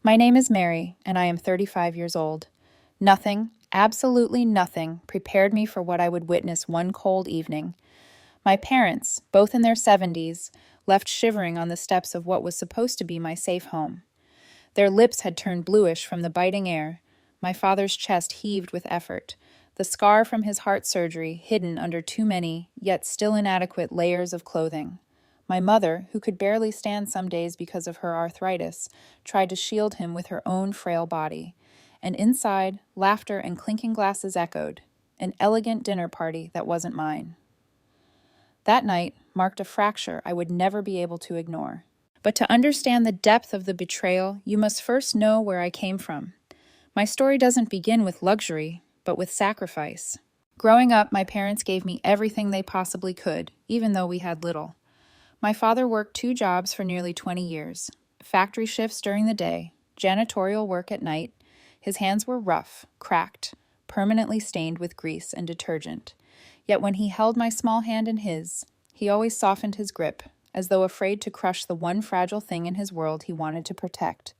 My name is Mary, and I am 35 years old. Nothing, absolutely nothing, prepared me for what I would witness one cold evening. My parents, both in their 70s, left shivering on the steps of what was supposed to be my safe home. Their lips had turned bluish from the biting air. My father's chest heaved with effort, the scar from his heart surgery hidden under too many, yet still inadequate, layers of clothing. My mother, who could barely stand some days because of her arthritis, tried to shield him with her own frail body. And inside, laughter and clinking glasses echoed, an elegant dinner party that wasn't mine. That night marked a fracture I would never be able to ignore. But to understand the depth of the betrayal, you must first know where I came from. My story doesn't begin with luxury, but with sacrifice. Growing up, my parents gave me everything they possibly could, even though we had little. My father worked 2 jobs for nearly 20 years, factory shifts during the day, janitorial work at night. His hands were rough, cracked, permanently stained with grease and detergent. Yet when he held my small hand in his, he always softened his grip, as though afraid to crush the one fragile thing in his world he wanted to protect.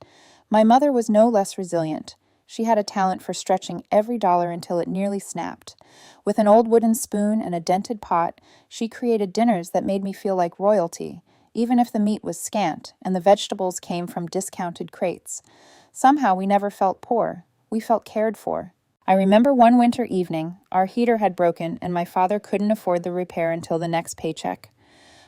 My mother was no less resilient. She had a talent for stretching every dollar until it nearly snapped. With an old wooden spoon and a dented pot, she created dinners that made me feel like royalty, even if the meat was scant and the vegetables came from discounted crates. Somehow we never felt poor. We felt cared for. I remember one winter evening, our heater had broken and my father couldn't afford the repair until the next paycheck.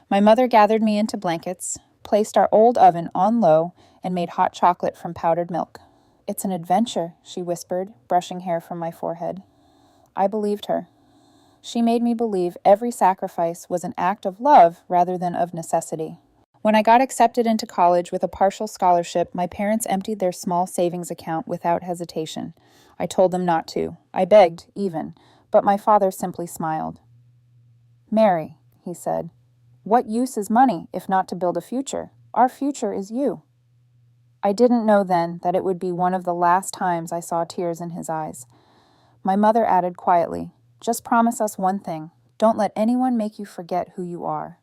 My mother gathered me into blankets, placed our old oven on low, and made hot chocolate from powdered milk. "It's an adventure," she whispered, brushing hair from my forehead. I believed her. She made me believe every sacrifice was an act of love rather than of necessity. When I got accepted into college with a partial scholarship, my parents emptied their small savings account without hesitation. I told them not to. I begged, even, but my father simply smiled. "Mary," he said, "what use is money if not to build a future? Our future is you." I didn't know then that it would be one of the last times I saw tears in his eyes. My mother added quietly, "Just promise us one thing. Don't let anyone make you forget who you are."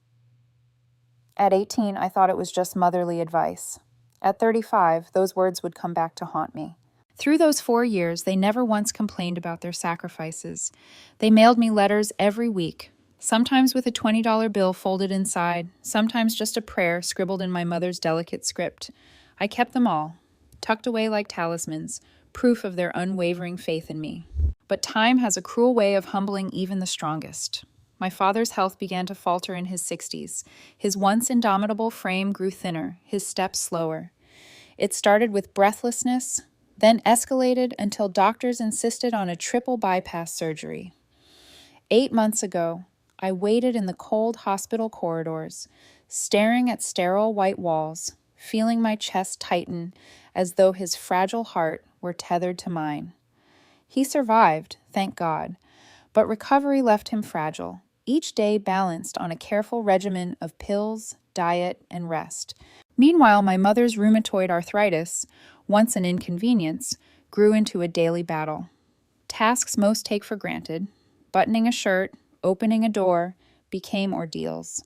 At 18, I thought it was just motherly advice. At 35, those words would come back to haunt me. Through those 4 years, they never once complained about their sacrifices. They mailed me letters every week, sometimes with a $20 bill folded inside, sometimes just a prayer scribbled in my mother's delicate script. I kept them all, tucked away like talismans, proof of their unwavering faith in me. But time has a cruel way of humbling even the strongest. My father's health began to falter in his 60s. His once indomitable frame grew thinner, his steps slower. It started with breathlessness, then escalated until doctors insisted on a triple bypass surgery. 8 months ago, I waited in the cold hospital corridors, staring at sterile white walls, feeling my chest tighten as though his fragile heart were tethered to mine. He survived, thank God, but recovery left him fragile, each day balanced on a careful regimen of pills, diet, and rest. Meanwhile, my mother's rheumatoid arthritis, once an inconvenience, grew into a daily battle. Tasks most take for granted, buttoning a shirt, opening a door, became ordeals.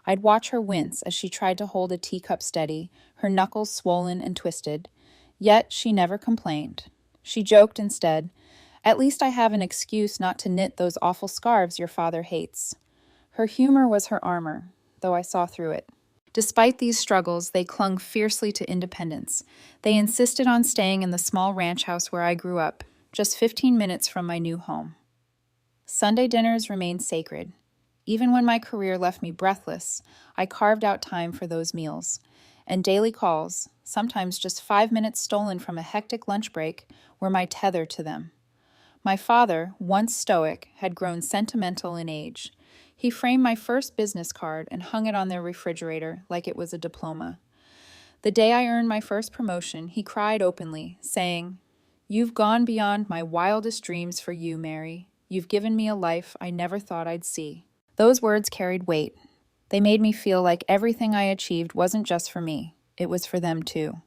I'd watch her wince as she tried to hold a teacup steady, her knuckles swollen and twisted. Yet she never complained. She joked instead, "At least I have an excuse not to knit those awful scarves your father hates." Her humor was her armor, though I saw through it. Despite these struggles, they clung fiercely to independence. They insisted on staying in the small ranch house where I grew up, just 15 minutes from my new home. Sunday dinners remained sacred. Even when my career left me breathless, I carved out time for those meals. And daily calls, sometimes just 5 minutes stolen from a hectic lunch break, were my tether to them. My father, once stoic, had grown sentimental in age. He framed my first business card and hung it on their refrigerator like it was a diploma. The day I earned my first promotion, he cried openly, saying, "You've gone beyond my wildest dreams for you, Mary. You've given me a life I never thought I'd see." Those words carried weight. They made me feel like everything I achieved wasn't just for me. It was for them too.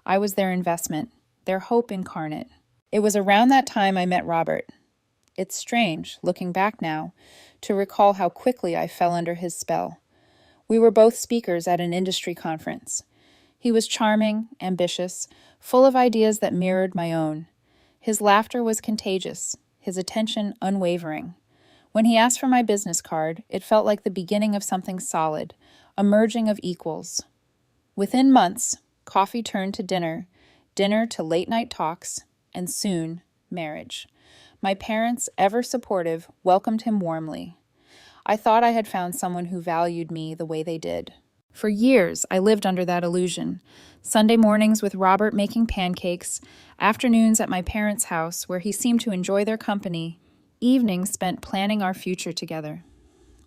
I was their investment, their hope incarnate. It was around that time I met Robert. It's strange, looking back now, to recall how quickly I fell under his spell. We were both speakers at an industry conference. He was charming, ambitious, full of ideas that mirrored my own. His laughter was contagious, his attention unwavering. When he asked for my business card, it felt like the beginning of something solid, a merging of equals. Within months, coffee turned to dinner, dinner to late-night talks, and soon, marriage. My parents, ever supportive, welcomed him warmly. I thought I had found someone who valued me the way they did. For years, I lived under that illusion. Sunday mornings with Robert making pancakes, afternoons at my parents' house where he seemed to enjoy their company, evenings spent planning our future together.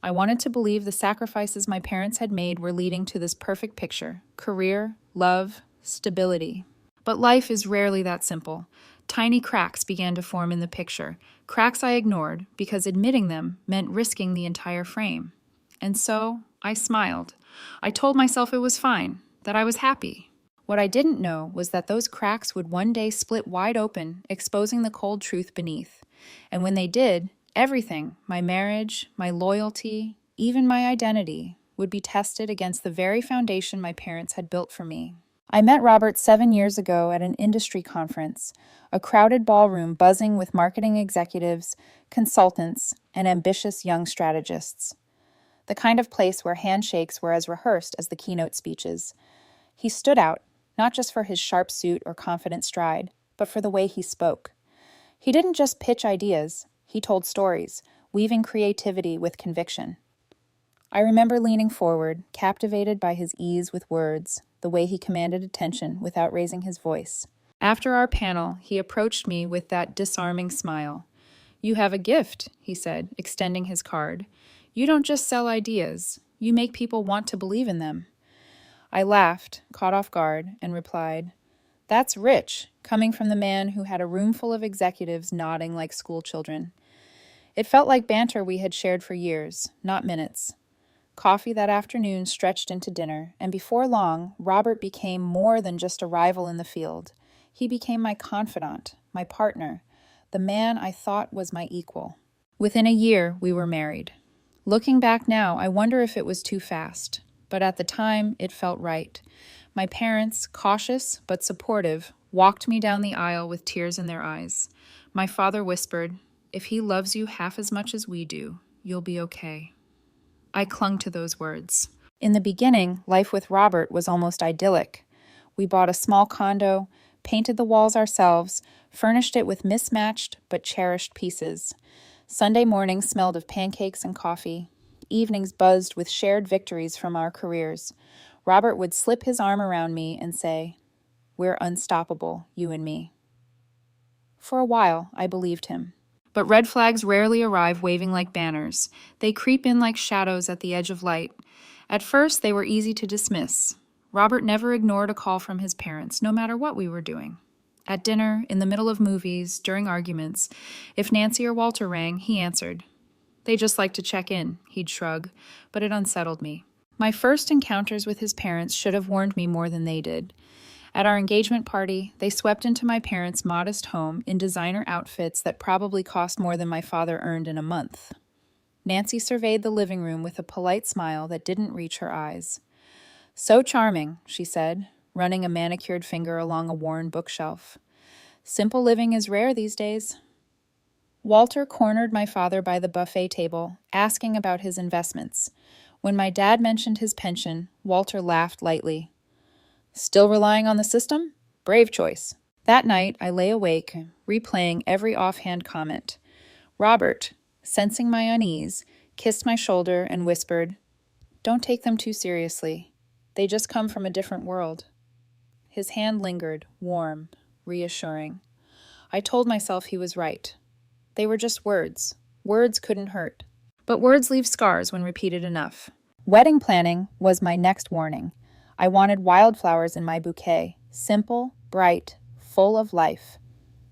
I wanted to believe the sacrifices my parents had made were leading to this perfect picture: career, love, stability. But life is rarely that simple. Tiny cracks began to form in the picture, cracks I ignored because admitting them meant risking the entire frame. And so I smiled. I told myself it was fine, that I was happy. What I didn't know was that those cracks would one day split wide open, exposing the cold truth beneath. And when they did, everything, my marriage, my loyalty, even my identity, would be tested against the very foundation my parents had built for me. I met Robert 7 years ago at an industry conference, a crowded ballroom buzzing with marketing executives, consultants, and ambitious young strategists. The kind of place where handshakes were as rehearsed as the keynote speeches. He stood out, not just for his sharp suit or confident stride, but for the way he spoke. He didn't just pitch ideas, he told stories, weaving creativity with conviction. I remember leaning forward, captivated by his ease with words, the way he commanded attention without raising his voice. After our panel, he approached me with that disarming smile. "You have a gift," he said, extending his card. "You don't just sell ideas, you make people want to believe in them." I laughed, caught off guard, and replied, "That's rich," coming from the man who had a room full of executives nodding like schoolchildren. It felt like banter we had shared for years, not minutes. Coffee that afternoon stretched into dinner, and before long, Robert became more than just a rival in the field. He became my confidant, my partner, the man I thought was my equal. Within a year, we were married. Looking back now, I wonder if it was too fast, but at the time, it felt right. My parents, cautious but supportive, walked me down the aisle with tears in their eyes. My father whispered, "If he loves you half as much as we do, you'll be okay." I clung to those words. In the beginning, life with Robert was almost idyllic. We bought a small condo, painted the walls ourselves, furnished it with mismatched but cherished pieces. Sunday mornings smelled of pancakes and coffee. Evenings buzzed with shared victories from our careers. Robert would slip his arm around me and say, "We're unstoppable, you and me." For a while, I believed him. But red flags rarely arrive waving like banners. They creep in like shadows at the edge of light. At first, they were easy to dismiss. Robert never ignored a call from his parents, no matter what we were doing. At dinner, in the middle of movies, during arguments, if Nancy or Walter rang, he answered. "They just like to check in," he'd shrug, but it unsettled me. My first encounters with his parents should have warned me more than they did. At our engagement party, they swept into my parents' modest home in designer outfits that probably cost more than my father earned in a month. Nancy surveyed the living room with a polite smile that didn't reach her eyes. "So charming," she said, running a manicured finger along a worn bookshelf. "Simple living is rare these days." Walter cornered my father by the buffet table, asking about his investments. When my dad mentioned his pension, Walter laughed lightly. "Still relying on the system? Brave choice." That night, I lay awake, replaying every offhand comment. Robert, sensing my unease, kissed my shoulder and whispered, "Don't take them too seriously. They just come from a different world." His hand lingered, warm, reassuring. I told myself he was right. They were just words. Words couldn't hurt. But words leave scars when repeated enough. Wedding planning was my next warning. I wanted wildflowers in my bouquet, simple, bright, full of life.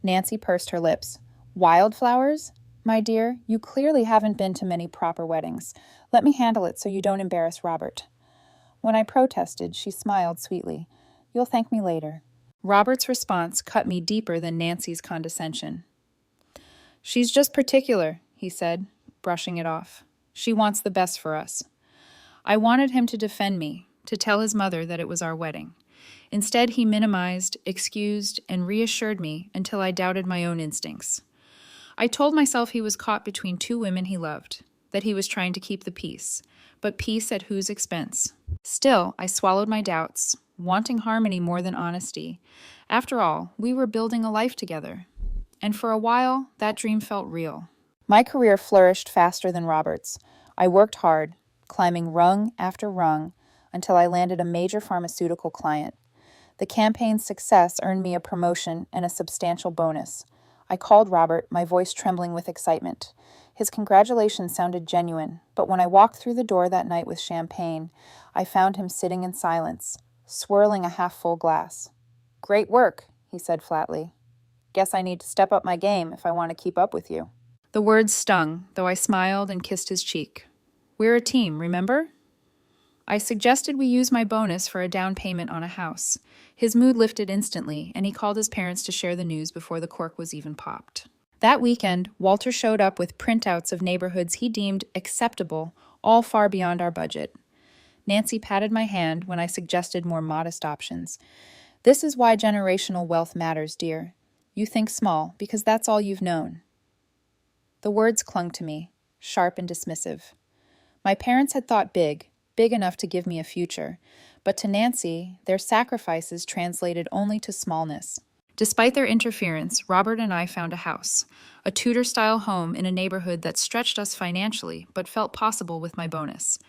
Nancy pursed her lips. "Wildflowers? My dear, you clearly haven't been to many proper weddings. Let me handle it so you don't embarrass Robert." When I protested, she smiled sweetly. "You'll thank me later." Robert's response cut me deeper than Nancy's condescension. "She's just particular," he said, brushing it off. "She wants the best for us." I wanted him to defend me, to tell his mother that it was our wedding. Instead, he minimized, excused, and reassured me until I doubted my own instincts. I told myself he was caught between two women he loved, that he was trying to keep the peace, but peace at whose expense? Still, I swallowed my doubts, wanting harmony more than honesty. After all, we were building a life together. And for a while, that dream felt real. My career flourished faster than Robert's. I worked hard, climbing rung after rung, until I landed a major pharmaceutical client. The campaign's success earned me a promotion and a substantial bonus. I called Robert, my voice trembling with excitement. His congratulations sounded genuine, but when I walked through the door that night with champagne, I found him sitting in silence, swirling a half-full glass. "Great work," he said flatly. "Guess I need to step up my game if I want to keep up with you." The words stung, though I smiled and kissed his cheek. "We're a team, remember?" I suggested we use my bonus for a down payment on a house. His mood lifted instantly, and he called his parents to share the news before the cork was even popped. That weekend, Walter showed up with printouts of neighborhoods he deemed acceptable, all far beyond our budget. Nancy patted my hand when I suggested more modest options. "This is why generational wealth matters, dear. You think small, because that's all you've known." The words clung to me, sharp and dismissive. My parents had thought big enough to give me a future, but to Nancy, their sacrifices translated only to smallness. Despite their interference, Robert and I found a house, a Tudor-style home in a neighborhood that stretched us financially but felt possible with my bonus.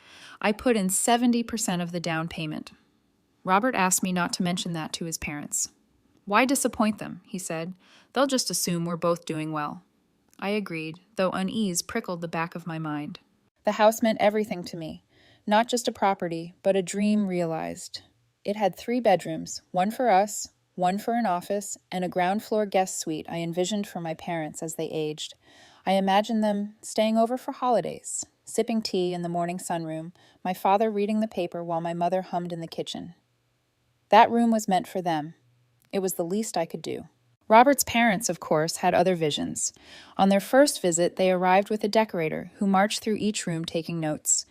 I put in 70% of the down payment. Robert asked me not to mention that to his parents. "Why disappoint them?" he said. "They'll just assume we're both doing well." I agreed, though unease prickled the back of my mind. The house meant everything to me. Not just a property, but a dream realized. It had 3 bedrooms, one for us, one for an office, and a ground-floor guest suite I envisioned for my parents as they aged. I imagined them staying over for holidays, sipping tea in the morning sunroom, my father reading the paper while my mother hummed in the kitchen. That room was meant for them. It was the least I could do. Robert's parents, of course, had other visions. On their first visit, they arrived with a decorator who marched through each room taking notes.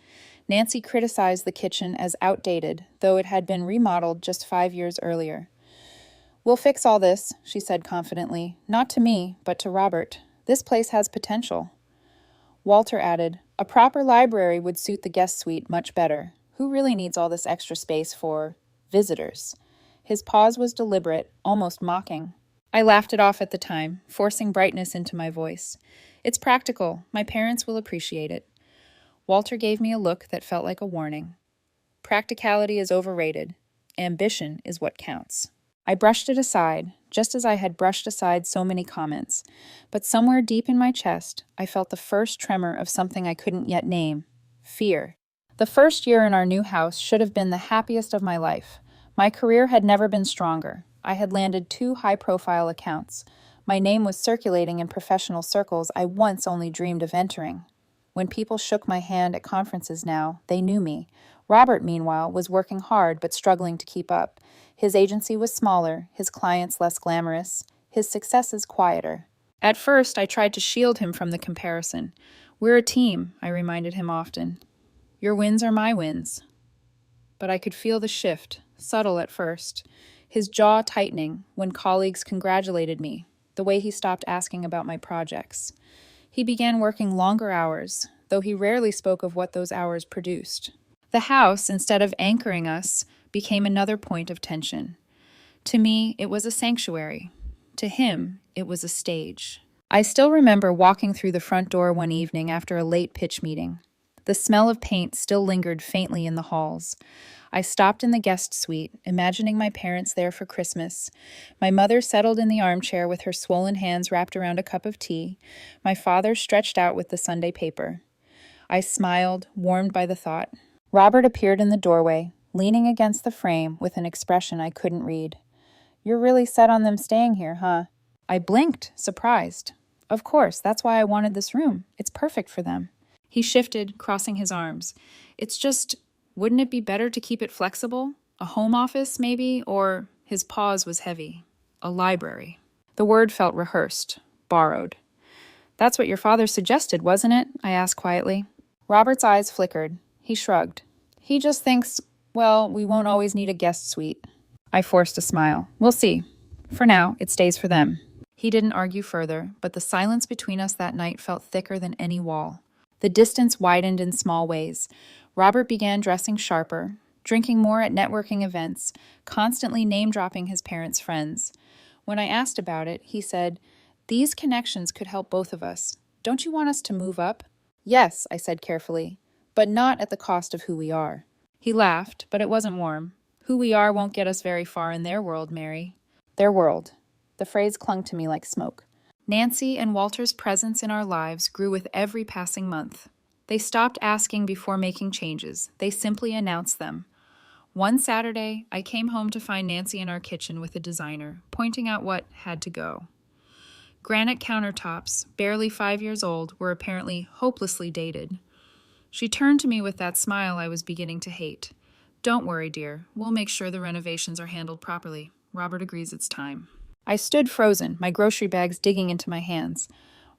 Nancy criticized the kitchen as outdated, though it had been remodeled just 5 years earlier. "We'll fix all this," she said confidently. "Not to me, but to Robert. This place has potential." Walter added, "A proper library would suit the guest suite much better. Who really needs all this extra space for visitors?" His pause was deliberate, almost mocking. I laughed it off at the time, forcing brightness into my voice. "It's practical. My parents will appreciate it." Walter gave me a look that felt like a warning. Practicality is overrated. Ambition is what counts. I brushed it aside, just as I had brushed aside so many comments. But somewhere deep in my chest, I felt the first tremor of something I couldn't yet name: fear. The first year in our new house should have been the happiest of my life. My career had never been stronger. I had landed 2 high-profile accounts. My name was circulating in professional circles I once only dreamed of entering. When people shook my hand at conferences now, they knew me. Robert, meanwhile, was working hard but struggling to keep up. His agency was smaller, his clients less glamorous, his successes quieter. At first, I tried to shield him from the comparison. "We're a team," I reminded him often. "Your wins are my wins." But I could feel the shift, subtle at first, his jaw tightening when colleagues congratulated me, the way he stopped asking about my projects. He began working longer hours, though he rarely spoke of what those hours produced. The house, instead of anchoring us, became another point of tension. To me, it was a sanctuary. To him, it was a stage. I still remember walking through the front door one evening after a late pitch meeting. The smell of paint still lingered faintly in the halls. I stopped in the guest suite, imagining my parents there for Christmas. My mother settled in the armchair with her swollen hands wrapped around a cup of tea, my father stretched out with the Sunday paper. I smiled, warmed by the thought. Robert appeared in the doorway, leaning against the frame with an expression I couldn't read. "You're really set on them staying here, huh?" I blinked, surprised. "Of course, that's why I wanted this room. It's perfect for them." He shifted, crossing his arms. "It's just, wouldn't it be better to keep it flexible? A home office, maybe? Or," his pause was heavy, "a library." The word felt rehearsed, borrowed. "That's what your father suggested, wasn't it?" I asked quietly. Robert's eyes flickered. He shrugged. "He just thinks, well, we won't always need a guest suite." I forced a smile. We'll see. For now, it stays for them. He didn't argue further, but the silence between us that night felt thicker than any wall. The distance widened in small ways. Robert began dressing sharper, drinking more at networking events, constantly name-dropping his parents' friends. When I asked about it, he said, "These connections could help both of us. Don't you want us to move up?" "Yes," I said carefully, "but not at the cost of who we are." He laughed, but it wasn't warm. "Who we are won't get us very far in their world, Mary." Their world. The phrase clung to me like smoke. Nancy and Walter's presence in our lives grew with every passing month. They stopped asking before making changes. They simply announced them. One Saturday, I came home to find Nancy in our kitchen with a designer, pointing out what had to go. Granite countertops, barely 5 years old, were apparently hopelessly dated. She turned to me with that smile I was beginning to hate. "Don't worry, dear. We'll make sure the renovations are handled properly. Robert agrees it's time." I stood frozen, my grocery bags digging into my hands.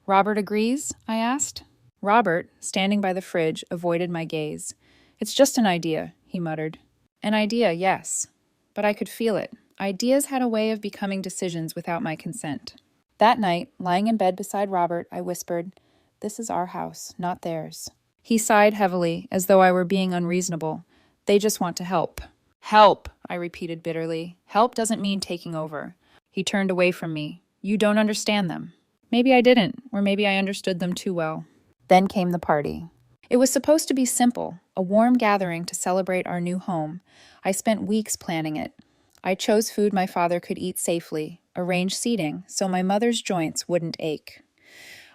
"Robert agrees?" I asked. Robert, standing by the fridge, avoided my gaze. "It's just an idea," he muttered. "An idea, yes." But I could feel it. Ideas had a way of becoming decisions without my consent. That night, lying in bed beside Robert, I whispered, "This is our house, not theirs." He sighed heavily, as though I were being unreasonable. "They just want to help." "Help," I repeated bitterly. "Help doesn't mean taking over." He turned away from me. "You don't understand them." Maybe I didn't, or maybe I understood them too well. Then came the party. It was supposed to be simple, a warm gathering to celebrate our new home. I spent weeks planning it. I chose food my father could eat safely, arranged seating so my mother's joints wouldn't ache.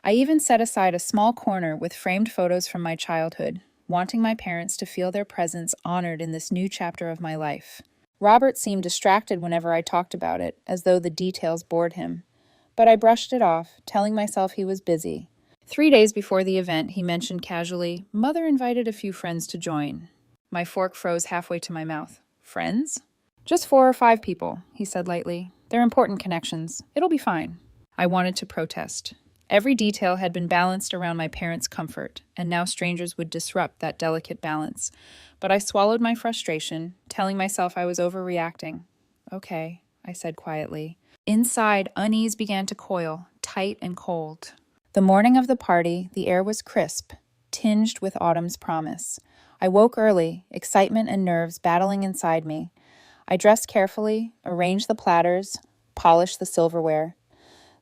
I even set aside a small corner with framed photos from my childhood, wanting my parents to feel their presence honored in this new chapter of my life. Robert seemed distracted whenever I talked about it, as though the details bored him. But I brushed it off, telling myself he was busy. 3 days before the event, he mentioned casually, "Mother invited a few friends to join." My fork froze halfway to my mouth. "Friends?" "Just 4 or 5 people," he said lightly. "They're important connections. It'll be fine." I wanted to protest. Every detail had been balanced around my parents' comfort, and now strangers would disrupt that delicate balance. But I swallowed my frustration, telling myself I was overreacting. "Okay," I said quietly. Inside, unease began to coil, tight and cold. The morning of the party, the air was crisp, tinged with autumn's promise. I woke early, excitement and nerves battling inside me. I dressed carefully, arranged the platters, polished the silverware.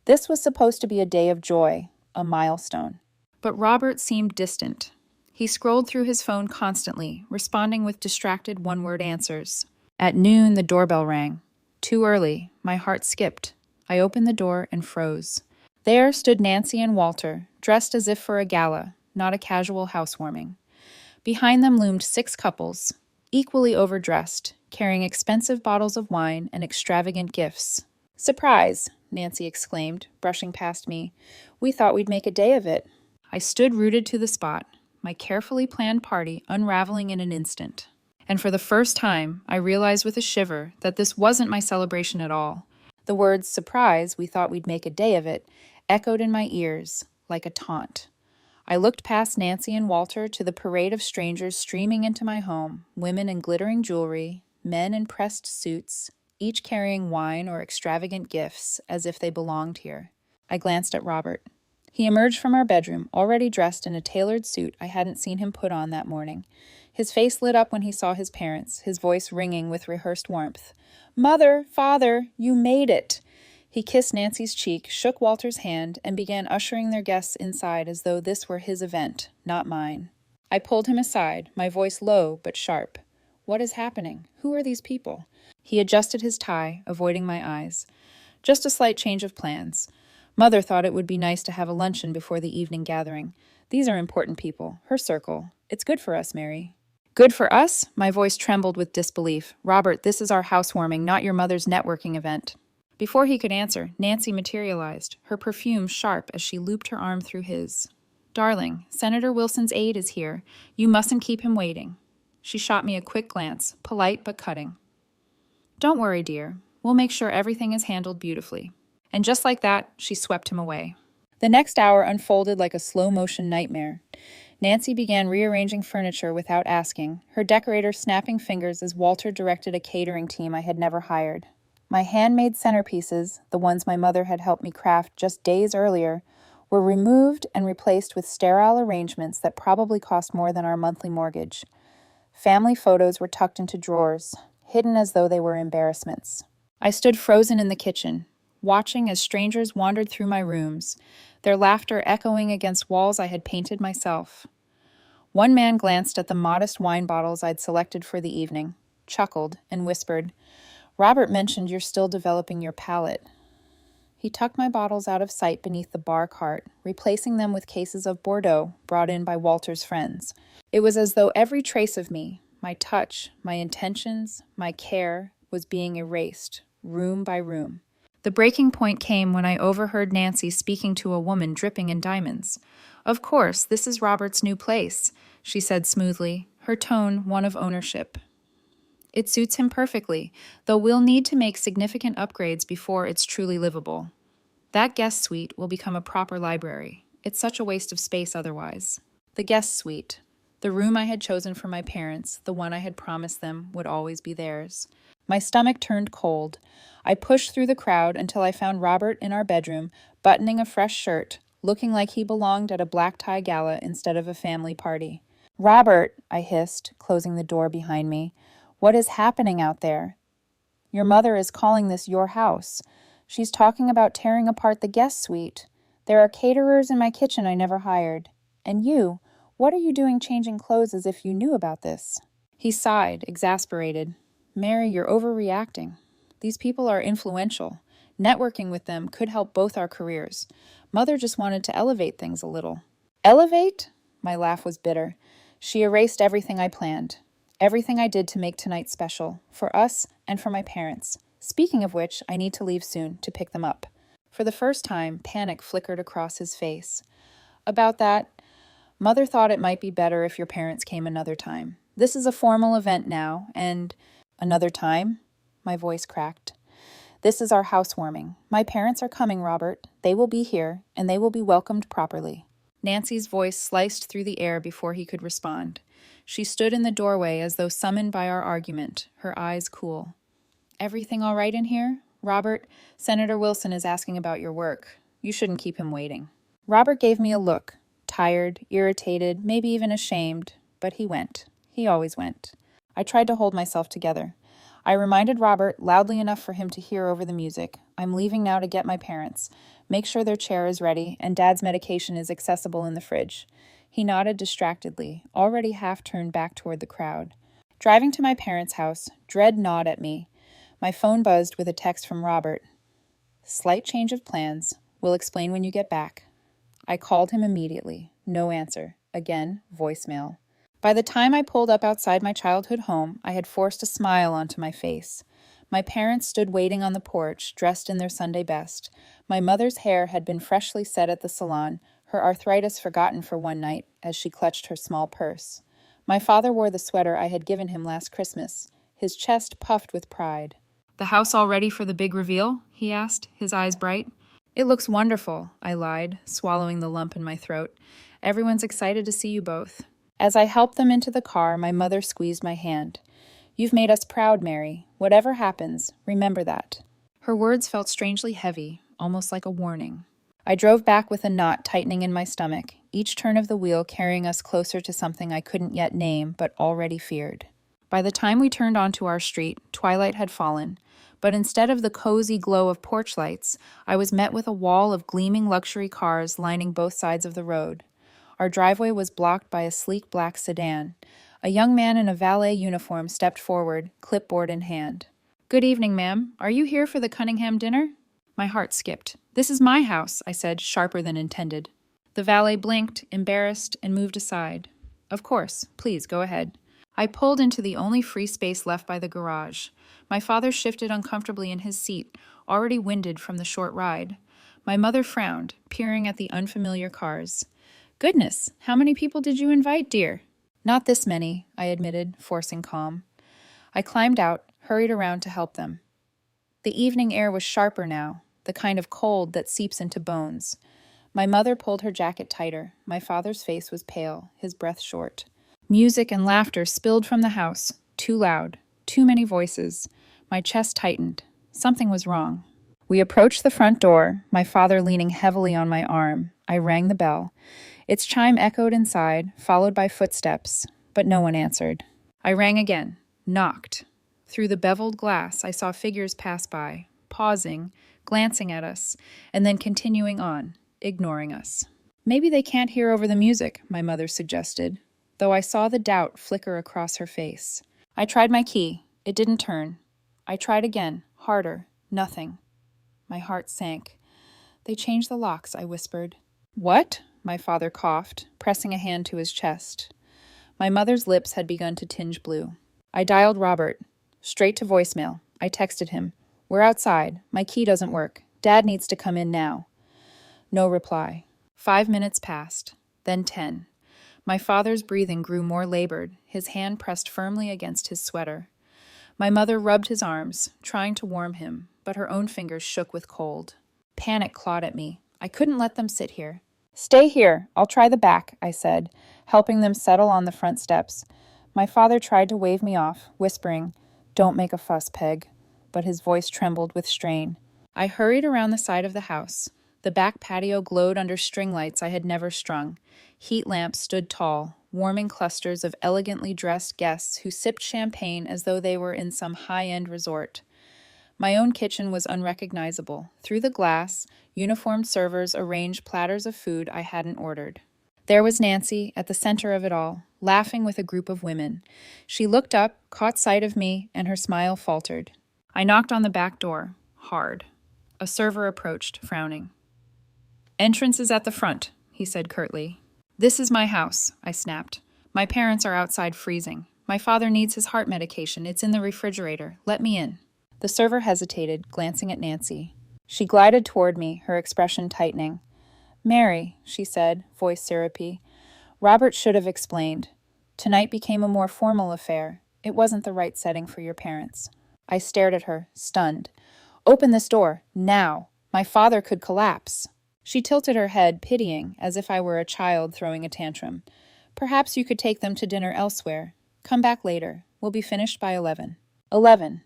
This was supposed to be a day of joy, a milestone. But Robert seemed distant. He scrolled through his phone constantly, responding with distracted one-word answers. At noon, the doorbell rang. Too early, my heart skipped. I opened the door and froze. There stood Nancy and Walter, dressed as if for a gala, not a casual housewarming. Behind them loomed 6 couples, equally overdressed, carrying expensive bottles of wine and extravagant gifts. "Surprise!" Nancy exclaimed, brushing past me. "We thought we'd make a day of it." I stood rooted to the spot, my carefully planned party unraveling in an instant. And for the first time, I realized with a shiver that this wasn't my celebration at all. The words, "surprise, we thought we'd make a day of it," echoed in my ears like a taunt. I looked past Nancy and Walter to the parade of strangers streaming into my home, women in glittering jewelry, men in pressed suits, each carrying wine or extravagant gifts as if they belonged here. I glanced at Robert. He emerged from our bedroom, already dressed in a tailored suit I hadn't seen him put on that morning. His face lit up when he saw his parents, his voice ringing with rehearsed warmth. "Mother, Father, you made it!" He kissed Nancy's cheek, shook Walter's hand, and began ushering their guests inside as though this were his event, not mine. I pulled him aside, my voice low but sharp. "What is happening? Who are these people?" He adjusted his tie, avoiding my eyes. "Just a slight change of plans. Mother thought it would be nice to have a luncheon before the evening gathering. These are important people, her circle. It's good for us, Mary." "Good for us?" My voice trembled with disbelief. "Robert, this is our housewarming, not your mother's networking event." Before he could answer, Nancy materialized, her perfume sharp as she looped her arm through his. "Darling, Senator Wilson's aide is here. You mustn't keep him waiting." She shot me a quick glance, polite but cutting. "Don't worry, dear. We'll make sure everything is handled beautifully." And just like that, she swept him away. The next hour unfolded like a slow-motion nightmare. Nancy began rearranging furniture without asking, her decorator snapping fingers as Walter directed a catering team I had never hired. My handmade centerpieces, the ones my mother had helped me craft just days earlier, were removed and replaced with sterile arrangements that probably cost more than our monthly mortgage. Family photos were tucked into drawers, hidden as though they were embarrassments. I stood frozen in the kitchen, watching as strangers wandered through my rooms, their laughter echoing against walls I had painted myself. One man glanced at the modest wine bottles I'd selected for the evening, chuckled, and whispered, "Robert mentioned you're still developing your palate." He tucked my bottles out of sight beneath the bar cart, replacing them with cases of Bordeaux brought in by Walter's friends. It was as though every trace of me, my touch, my intentions, my care, was being erased, room by room. The breaking point came when I overheard Nancy speaking to a woman dripping in diamonds. "Of course, this is Robert's new place," she said smoothly, her tone one of ownership. "It suits him perfectly, though we'll need to make significant upgrades before it's truly livable. That guest suite will become a proper library. It's such a waste of space otherwise." The guest suite. The room I had chosen for my parents, the one I had promised them would always be theirs. My stomach turned cold. I pushed through the crowd until I found Robert in our bedroom, buttoning a fresh shirt, looking like he belonged at a black tie gala instead of a family party. "Robert," I hissed, closing the door behind me, "what is happening out there? Your mother is calling this your house. She's talking about tearing apart the guest suite. There are caterers in my kitchen I never hired. And you, what are you doing changing clothes as if you knew about this?" He sighed, exasperated. "Mary, you're overreacting. These people are influential. Networking with them could help both our careers. Mother just wanted to elevate things a little." "Elevate?" My laugh was bitter. She erased everything I planned. Everything I did to make tonight special, for us and for my parents. Speaking of which, I need to leave soon, to pick them up. For the first time, panic flickered across his face. "About that, Mother thought it might be better if your parents came another time. This is a formal event now, and—" "Another time?" My voice cracked. "This is our housewarming. My parents are coming, Robert. They will be here, and they will be welcomed properly." Nancy's voice sliced through the air before he could respond. She stood in the doorway as though summoned by our argument, her eyes cool. "Everything all right in here? Robert, Senator Wilson is asking about your work. You shouldn't keep him waiting." Robert gave me a look, tired, irritated, maybe even ashamed, but he went. He always went. I tried to hold myself together. I reminded Robert, loudly enough for him to hear over the music, "I'm leaving now to get my parents. Make sure their chair is ready, and Dad's medication is accessible in the fridge." He nodded distractedly, already half turned back toward the crowd. Driving to my parents' house, dread gnawed at me. My phone buzzed with a text from Robert. "Slight change of plans. We'll explain when you get back." I called him immediately. No answer. Again, voicemail. By the time I pulled up outside my childhood home, I had forced a smile onto my face. My parents stood waiting on the porch, dressed in their Sunday best. My mother's hair had been freshly set at the salon, her arthritis forgotten for one night as she clutched her small purse. My father wore the sweater I had given him last Christmas, his chest puffed with pride. "The house all ready for the big reveal?" he asked, his eyes bright. "It looks wonderful," I lied, swallowing the lump in my throat. "Everyone's excited to see you both." As I helped them into the car, my mother squeezed my hand. "You've made us proud, Mary. Whatever happens, remember that." Her words felt strangely heavy, almost like a warning. I drove back with a knot tightening in my stomach, each turn of the wheel carrying us closer to something I couldn't yet name, but already feared. By the time we turned onto our street, twilight had fallen, but instead of the cozy glow of porch lights, I was met with a wall of gleaming luxury cars lining both sides of the road. Our driveway was blocked by a sleek black sedan. A young man in a valet uniform stepped forward, clipboard in hand. "Good evening, ma'am. Are you here for the Cunningham dinner?" My heart skipped. "This is my house," I said, sharper than intended. The valet blinked, embarrassed, and moved aside. "Of course. Please, go ahead." I pulled into the only free space left by the garage. My father shifted uncomfortably in his seat, already winded from the short ride. My mother frowned, peering at the unfamiliar cars. "Goodness, how many people did you invite, dear?" "Not this many," I admitted, forcing calm. I climbed out, hurried around to help them. The evening air was sharper now, the kind of cold that seeps into bones. My mother pulled her jacket tighter. My father's face was pale, his breath short. Music and laughter spilled from the house. Too loud. Too many voices. My chest tightened. Something was wrong. We approached the front door, my father leaning heavily on my arm. I rang the bell. Its chime echoed inside, followed by footsteps, but no one answered. I rang again, knocked. Through the beveled glass, I saw figures pass by, pausing, glancing at us, and then continuing on, ignoring us. Maybe they can't hear over the music, my mother suggested, though I saw the doubt flicker across her face. I tried my key. It didn't turn. I tried again, harder. Nothing. My heart sank. They changed the locks, I whispered. What? My father coughed, pressing a hand to his chest. My mother's lips had begun to tinge blue. I dialed Robert. Straight to voicemail. I texted him. We're outside. My key doesn't work. Dad needs to come in now. No reply. 5 minutes passed. Then 10. My father's breathing grew more labored, his hand pressed firmly against his sweater. My mother rubbed his arms, trying to warm him, but her own fingers shook with cold. Panic clawed at me. I couldn't let them sit here. Stay here. I'll try the back, I said, helping them settle on the front steps. My father tried to wave me off, whispering, Don't make a fuss, Peg, but his voice trembled with strain. I hurried around the side of the house. The back patio glowed under string lights I had never strung. Heat lamps stood tall, warming clusters of elegantly dressed guests who sipped champagne as though they were in some high-end resort. My own kitchen was unrecognizable. Through the glass, uniformed servers arranged platters of food I hadn't ordered. There was Nancy, at the center of it all, laughing with a group of women. She looked up, caught sight of me, and her smile faltered. I knocked on the back door, hard. A server approached, frowning. Entrance is at the front, he said curtly. This is my house, I snapped. My parents are outside freezing. My father needs his heart medication. It's in the refrigerator. Let me in. The server hesitated, glancing at Nancy. She glided toward me, her expression tightening. Mary, she said, voice syrupy. Robert should have explained. Tonight became a more formal affair. It wasn't the right setting for your parents. I stared at her, stunned. Open this door, now. My father could collapse. She tilted her head, pitying, as if I were a child throwing a tantrum. Perhaps you could take them to dinner elsewhere. Come back later. We'll be finished by 11. 11.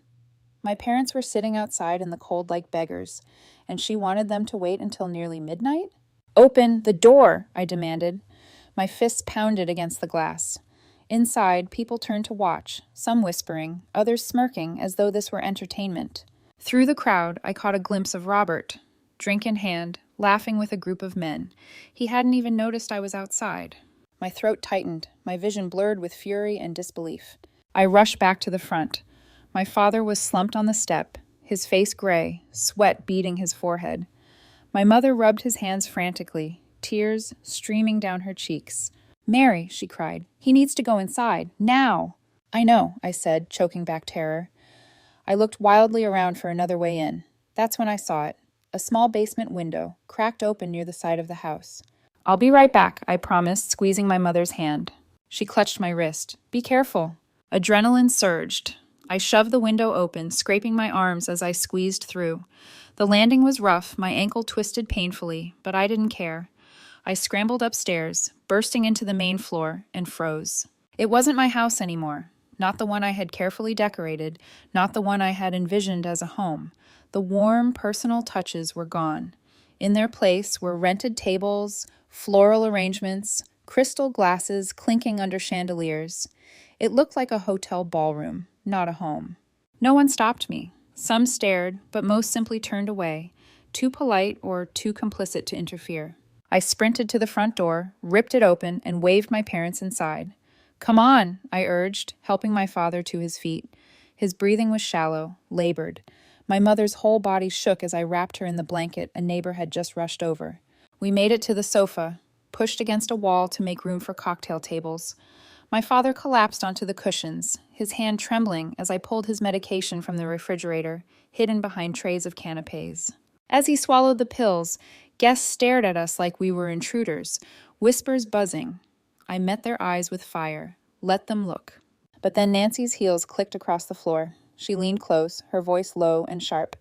My parents were sitting outside in the cold like beggars, and she wanted them to wait until nearly midnight? Open the door, I demanded. My fists pounded against the glass. Inside, people turned to watch, some whispering, others smirking as though this were entertainment. Through the crowd, I caught a glimpse of Robert, drink in hand, laughing with a group of men. He hadn't even noticed I was outside. My throat tightened, my vision blurred with fury and disbelief. I rushed back to the front. My father was slumped on the step, his face gray, sweat beading his forehead. My mother rubbed his hands frantically, tears streaming down her cheeks. Mary, she cried, he needs to go inside, now. I know, I said, choking back terror. I looked wildly around for another way in. That's when I saw it. A small basement window, cracked open near the side of the house. I'll be right back, I promised, squeezing my mother's hand. She clutched my wrist. Be careful. Adrenaline surged. I shoved the window open, scraping my arms as I squeezed through. The landing was rough, my ankle twisted painfully, but I didn't care. I scrambled upstairs, bursting into the main floor, and froze. It wasn't my house anymore. Not the one I had carefully decorated, not the one I had envisioned as a home. The warm, personal touches were gone. In their place were rented tables, floral arrangements, crystal glasses clinking under chandeliers. It looked like a hotel ballroom, not a home. No one stopped me. Some stared, but most simply turned away, too polite or too complicit to interfere. I sprinted to the front door, ripped it open, and waved my parents inside. Come on, I urged, helping my father to his feet. His breathing was shallow, labored. My mother's whole body shook as I wrapped her in the blanket a neighbor had just rushed over. We made it to the sofa, pushed against a wall to make room for cocktail tables. My father collapsed onto the cushions, his hand trembling as I pulled his medication from the refrigerator, hidden behind trays of canapes. As he swallowed the pills, guests stared at us like we were intruders, whispers buzzing. I met their eyes with fire, let them look. But then Nancy's heels clicked across the floor. She leaned close, her voice low and sharp.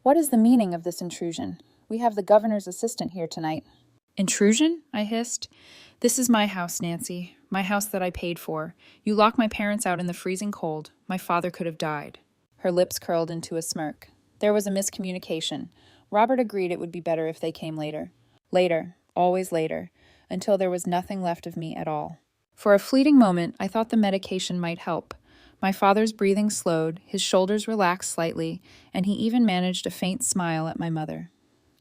What is the meaning of this intrusion? We have the governor's assistant here tonight. Intrusion? I hissed. This is my house, Nancy. My house that I paid for. You locked my parents out in the freezing cold. My father could have died. Her lips curled into a smirk. There was a miscommunication. Robert agreed it would be better if they came later. Later, always later, until there was nothing left of me at all. For a fleeting moment, I thought the medication might help. My father's breathing slowed, his shoulders relaxed slightly, and he even managed a faint smile at my mother.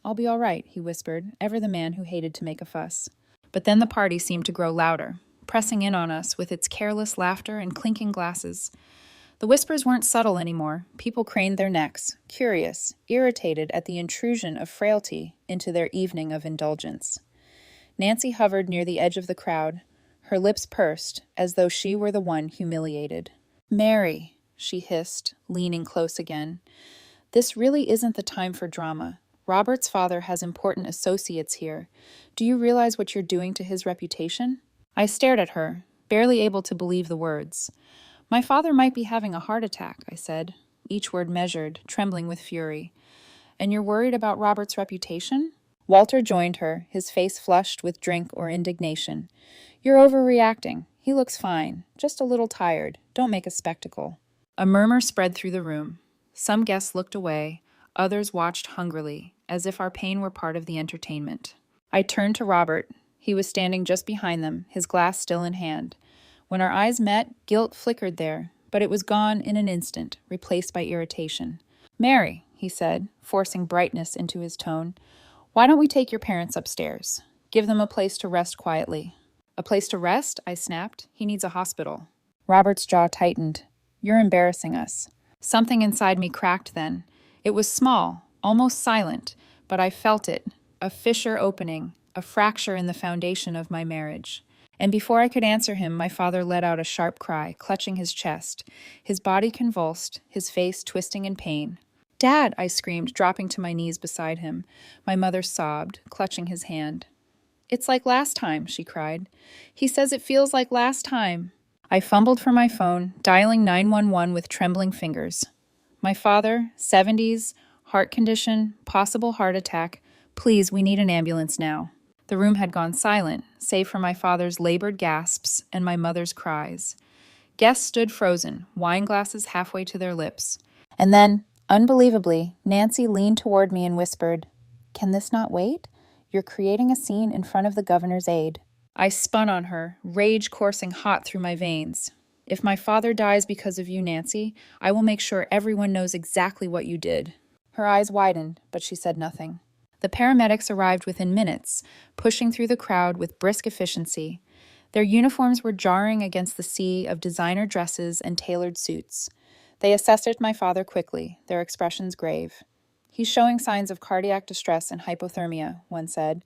"I'll be all right," he whispered, ever the man who hated to make a fuss. But then the party seemed to grow louder, pressing in on us with its careless laughter and clinking glasses. The whispers weren't subtle anymore. People craned their necks, curious, irritated at the intrusion of frailty into their evening of indulgence. Nancy hovered near the edge of the crowd, her lips pursed, as though she were the one humiliated. "Mary," she hissed, leaning close again, "this really isn't the time for drama. Robert's father has important associates here. Do you realize what you're doing to his reputation?" I stared at her, barely able to believe the words. "My father might be having a heart attack," I said, each word measured, trembling with fury. "And you're worried about Robert's reputation?" Walter joined her, his face flushed with drink or indignation. "You're overreacting. He looks fine, just a little tired. Don't make a spectacle." A murmur spread through the room. Some guests looked away, others watched hungrily, as if our pain were part of the entertainment. I turned to Robert. He was standing just behind them, his glass still in hand. When our eyes met, guilt flickered there, but it was gone in an instant, replaced by irritation. "Mary," he said, forcing brightness into his tone, "why don't we take your parents upstairs? Give them a place to rest quietly." "A place to rest?" I snapped. "He needs a hospital." Robert's jaw tightened. "You're embarrassing us." Something inside me cracked then. It was small, almost silent, but I felt it, a fissure opening, a fracture in the foundation of my marriage. And before I could answer him, my father let out a sharp cry, clutching his chest, his body convulsed, his face twisting in pain. "Dad!" I screamed, dropping to my knees beside him. My mother sobbed, clutching his hand. "It's like last time," she cried. "He says it feels like last time." I fumbled for my phone, dialing 911 with trembling fingers. "My father, 70s, heart condition, possible heart attack. Please, we need an ambulance now." The room had gone silent, save for my father's labored gasps and my mother's cries. Guests stood frozen, wine glasses halfway to their lips. And then, unbelievably, Nancy leaned toward me and whispered, "Can this not wait? You're creating a scene in front of the governor's aide." I spun on her, rage coursing hot through my veins. "If my father dies because of you, Nancy, I will make sure everyone knows exactly what you did." Her eyes widened, but she said nothing. The paramedics arrived within minutes, pushing through the crowd with brisk efficiency. Their uniforms were jarring against the sea of designer dresses and tailored suits. They assessed my father quickly, their expressions grave. "He's showing signs of cardiac distress and hypothermia," one said.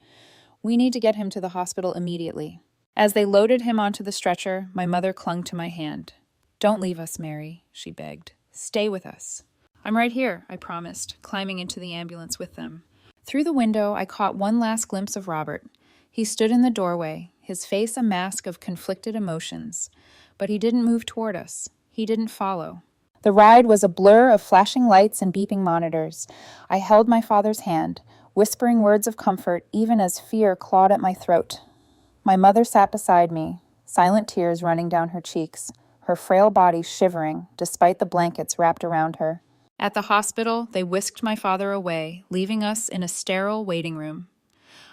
"We need to get him to the hospital immediately." As they loaded him onto the stretcher, my mother clung to my hand. "Don't leave us, Mary," she begged. "Stay with us." "I'm right here," I promised, climbing into the ambulance with them. Through the window, I caught one last glimpse of Robert. He stood in the doorway, his face a mask of conflicted emotions. But he didn't move toward us. He didn't follow. The ride was a blur of flashing lights and beeping monitors. I held my father's hand, whispering words of comfort even as fear clawed at my throat. My mother sat beside me, silent tears running down her cheeks, her frail body shivering despite the blankets wrapped around her. At the hospital, they whisked my father away, leaving us in a sterile waiting room.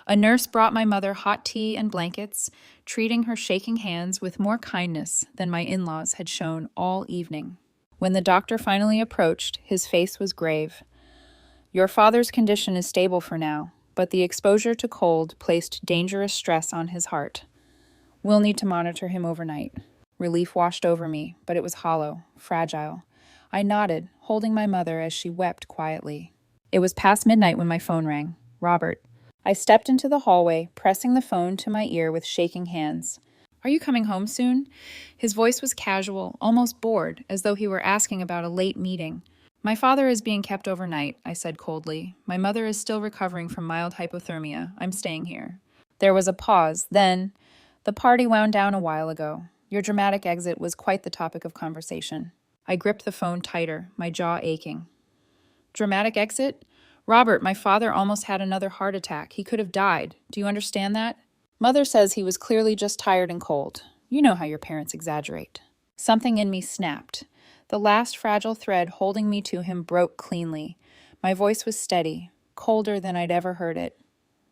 A nurse brought my mother hot tea and blankets, treating her shaking hands with more kindness than my in-laws had shown all evening. When the doctor finally approached, his face was grave. "Your father's condition is stable for now, but the exposure to cold placed dangerous stress on his heart. We'll need to monitor him overnight." Relief washed over me, but it was hollow, fragile. I nodded, holding my mother as she wept quietly. It was past midnight when my phone rang. Robert. I stepped into the hallway, pressing the phone to my ear with shaking hands. "Are you coming home soon?" His voice was casual, almost bored, as though he were asking about a late meeting. "My father is being kept overnight," I said coldly. "My mother is still recovering from mild hypothermia. I'm staying here." There was a pause, then, "The party wound down a while ago. Your dramatic exit was quite the topic of conversation." I gripped the phone tighter, my jaw aching. "Dramatic exit?" Robert, my father almost had another heart attack. He could have died. Do you understand that? Mother says he was clearly just tired and cold. You know how your parents exaggerate. Something in me snapped. The last fragile thread holding me to him broke cleanly. My voice was steady, colder than I'd ever heard it.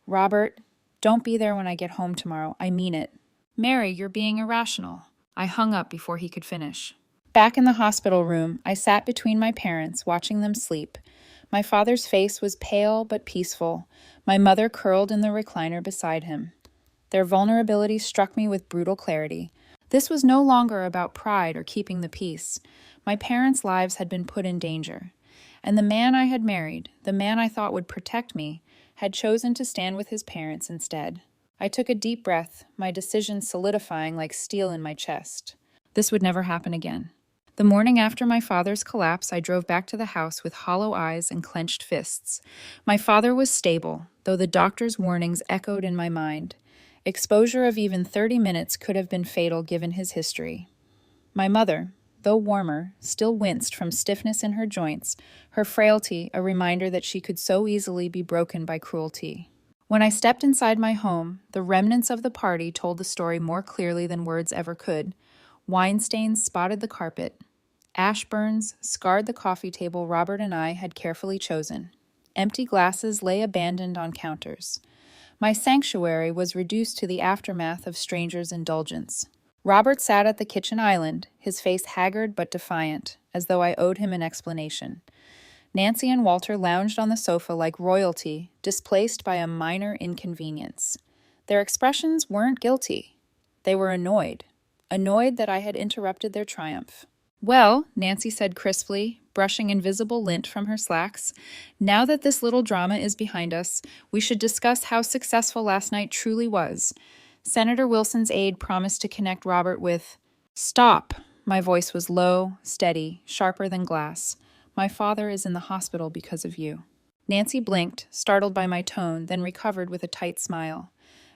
Robert, don't be there when I get home tomorrow. I mean it. Mary, you're being irrational. I hung up before he could finish. Back in the hospital room, I sat between my parents, watching them sleep. My father's face was pale but peaceful, my mother curled in the recliner beside him. Their vulnerability struck me with brutal clarity. This was no longer about pride or keeping the peace. My parents' lives had been put in danger. And the man I had married, the man I thought would protect me, had chosen to stand with his parents instead. I took a deep breath, my decision solidifying like steel in my chest. This would never happen again. The morning after my father's collapse, I drove back to the house with hollow eyes and clenched fists. My father was stable, though the doctor's warnings echoed in my mind. Exposure of even 30 minutes could have been fatal given his history. My mother, though warmer, still winced from stiffness in her joints, her frailty a reminder that she could so easily be broken by cruelty. When I stepped inside my home, the remnants of the party told the story more clearly than words ever could. Wine stains spotted the carpet. Ash burns scarred the coffee table Robert and I had carefully chosen. Empty glasses lay abandoned on counters. My sanctuary was reduced to the aftermath of strangers' indulgence. Robert sat at the kitchen island, his face haggard but defiant, as though I owed him an explanation. Nancy and Walter lounged on the sofa like royalty, displaced by a minor inconvenience. Their expressions weren't guilty. They were annoyed that I had interrupted their triumph. Well, Nancy said crisply, brushing invisible lint from her slacks, now that this little drama is behind us, we should discuss how successful last night truly was. Senator Wilson's aide promised to connect Robert with— Stop! My voice was low, steady, sharper than glass. My father is in the hospital because of you. Nancy blinked, startled by my tone, then recovered with a tight smile.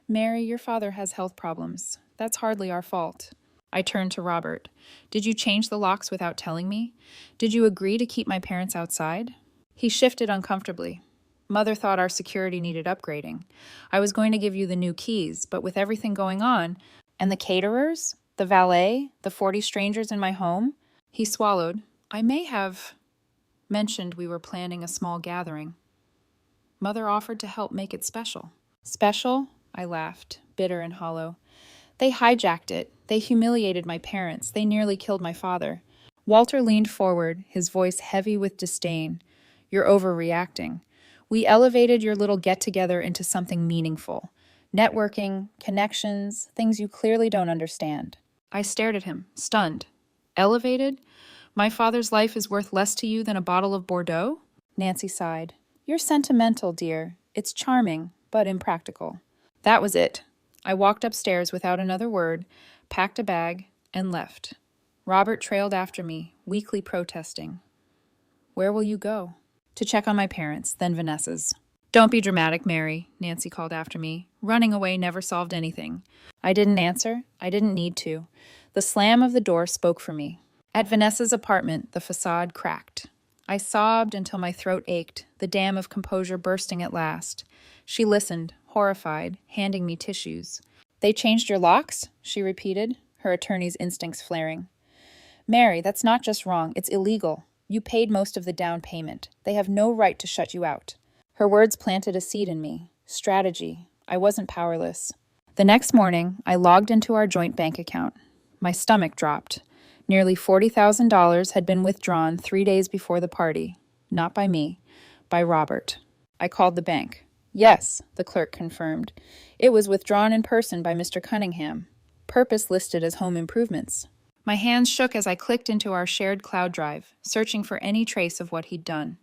Mary, your father has health problems. That's hardly our fault. I turned to Robert. Did you change the locks without telling me? Did you agree to keep my parents outside? He shifted uncomfortably. Mother thought our security needed upgrading. I was going to give you the new keys, but with everything going on, and the caterers, the valet, the 40 strangers in my home, he swallowed. I may have mentioned we were planning a small gathering. Mother offered to help make it special. Special? I laughed, bitter and hollow. They hijacked it. They humiliated my parents. They nearly killed my father. Walter leaned forward, his voice heavy with disdain. You're overreacting. We elevated your little get-together into something meaningful. Networking, connections, things you clearly don't understand. I stared at him, stunned. Elevated? My father's life is worth less to you than a bottle of Bordeaux? Nancy sighed. You're sentimental, dear. It's charming, but impractical. That was it. I walked upstairs without another word, packed a bag, and left. Robert trailed after me, weakly protesting. Where will you go? To check on my parents, then Vanessa's. Don't be dramatic, Mary, Nancy called after me. Running away never solved anything. I didn't answer. I didn't need to. The slam of the door spoke for me. At Vanessa's apartment, the facade cracked. I sobbed until my throat ached, the dam of composure bursting at last. She listened, horrified, handing me tissues. They changed your locks? She repeated, her attorney's instincts flaring. Mary, that's not just wrong, it's illegal. You paid most of the down payment. They have no right to shut you out. Her words planted a seed in me. Strategy. I wasn't powerless. The next morning, I logged into our joint bank account. My stomach dropped. Nearly $40,000 had been withdrawn 3 days before the party. Not by me, by Robert. I called the bank. Yes, the clerk confirmed. It was withdrawn in person by Mr. Cunningham. Purpose listed as home improvements. My hands shook as I clicked into our shared cloud drive, searching for any trace of what he'd done.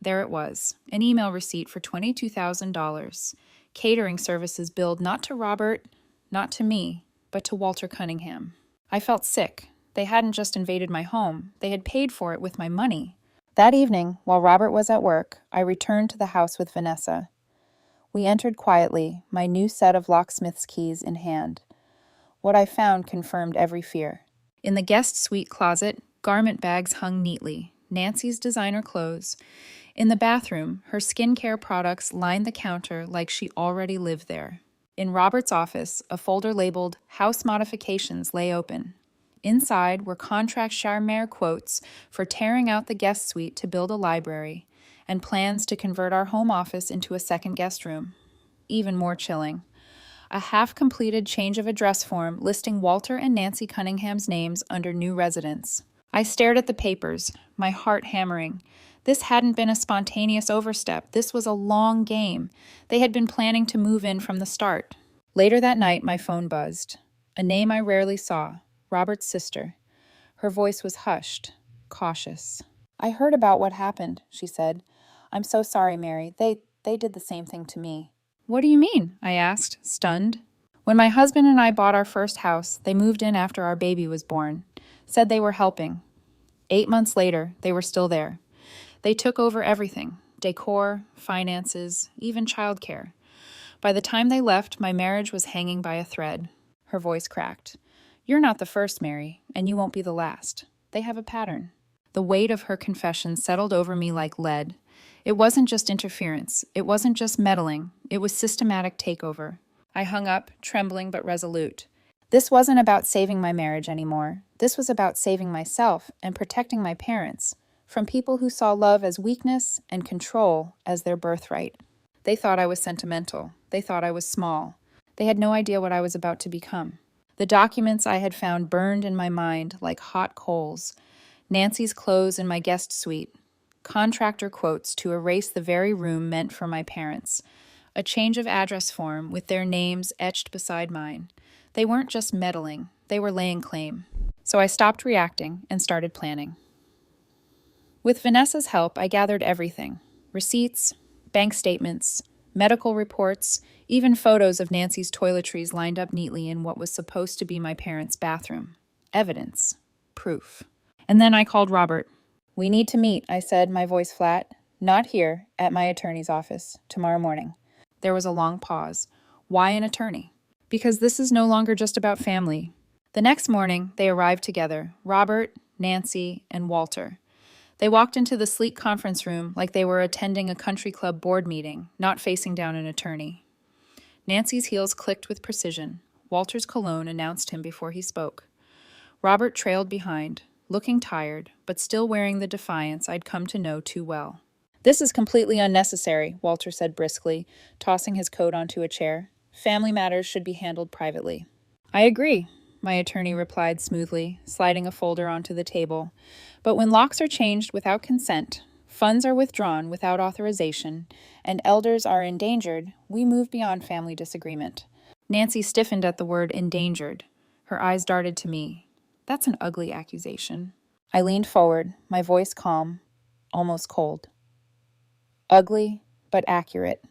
There it was, an email receipt for $22,000. Catering services billed not to Robert, not to me, but to Walter Cunningham. I felt sick. They hadn't just invaded my home. They had paid for it with my money. That evening, while Robert was at work, I returned to the house with Vanessa. We entered quietly, my new set of locksmith's keys in hand. What I found confirmed every fear. In the guest suite closet, garment bags hung neatly, Nancy's designer clothes. In the bathroom, her skincare products lined the counter like she already lived there. In Robert's office, a folder labeled House Modifications lay open. Inside were contract charmeur quotes for tearing out the guest suite to build a library, and plans to convert our home office into a second guest room. Even more chilling, a half-completed change of address form listing Walter and Nancy Cunningham's names under new residents. I stared at the papers, my heart hammering. This hadn't been a spontaneous overstep. This was a long game. They had been planning to move in from the start. Later that night, my phone buzzed. A name I rarely saw, Robert's sister. Her voice was hushed, cautious. "I heard about what happened," she said. "I'm so sorry, Mary. They did the same thing to me." "What do you mean?" I asked, stunned. "When my husband and I bought our first house, they moved in after our baby was born. Said they were helping. 8 months later, they were still there. They took over everything, decor, finances, even childcare. By the time they left, my marriage was hanging by a thread." Her voice cracked. "You're not the first, Mary, and you won't be the last. They have a pattern." The weight of her confession settled over me like lead. It wasn't just interference. It wasn't just meddling. It was systematic takeover. I hung up, trembling but resolute. This wasn't about saving my marriage anymore. This was about saving myself and protecting my parents from people who saw love as weakness and control as their birthright. They thought I was sentimental. They thought I was small. They had no idea what I was about to become. The documents I had found burned in my mind like hot coals. Nancy's clothes in my guest suite. Contractor quotes to erase the very room meant for my parents. A change of address form with their names etched beside mine. They weren't just meddling. They were laying claim. So I stopped reacting and started planning. With Vanessa's help, I gathered everything. Receipts, bank statements, medical reports, even photos of Nancy's toiletries lined up neatly in what was supposed to be my parents' bathroom. Evidence. Proof. And then I called Robert. "We need to meet," I said, my voice flat. "Not here, at my attorney's office, tomorrow morning." There was a long pause. Why an attorney? Because this is no longer just about family. The next morning, they arrived together, Robert, Nancy, and Walter. They walked into the sleek conference room like they were attending a country club board meeting, not facing down an attorney. Nancy's heels clicked with precision. Walter's cologne announced him before he spoke. Robert trailed behind, looking tired, but still wearing the defiance I'd come to know too well. "This is completely unnecessary," Walter said briskly, tossing his coat onto a chair. "Family matters should be handled privately." "I agree," my attorney replied smoothly, sliding a folder onto the table. "But when locks are changed without consent, funds are withdrawn without authorization, and elders are endangered, we move beyond family disagreement." Nancy stiffened at the word endangered. Her eyes darted to me. That's an ugly accusation. I leaned forward, my voice calm, almost cold. Ugly, but accurate.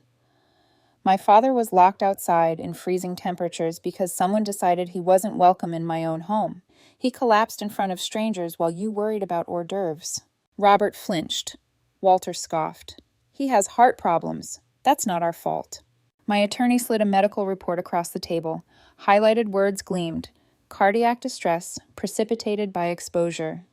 My father was locked outside in freezing temperatures because someone decided he wasn't welcome in my own home. He collapsed in front of strangers while you worried about hors d'oeuvres. Robert flinched. Walter scoffed. "He has heart problems. That's not our fault." My attorney slid a medical report across the table. Highlighted words gleamed. Cardiac distress precipitated by exposure.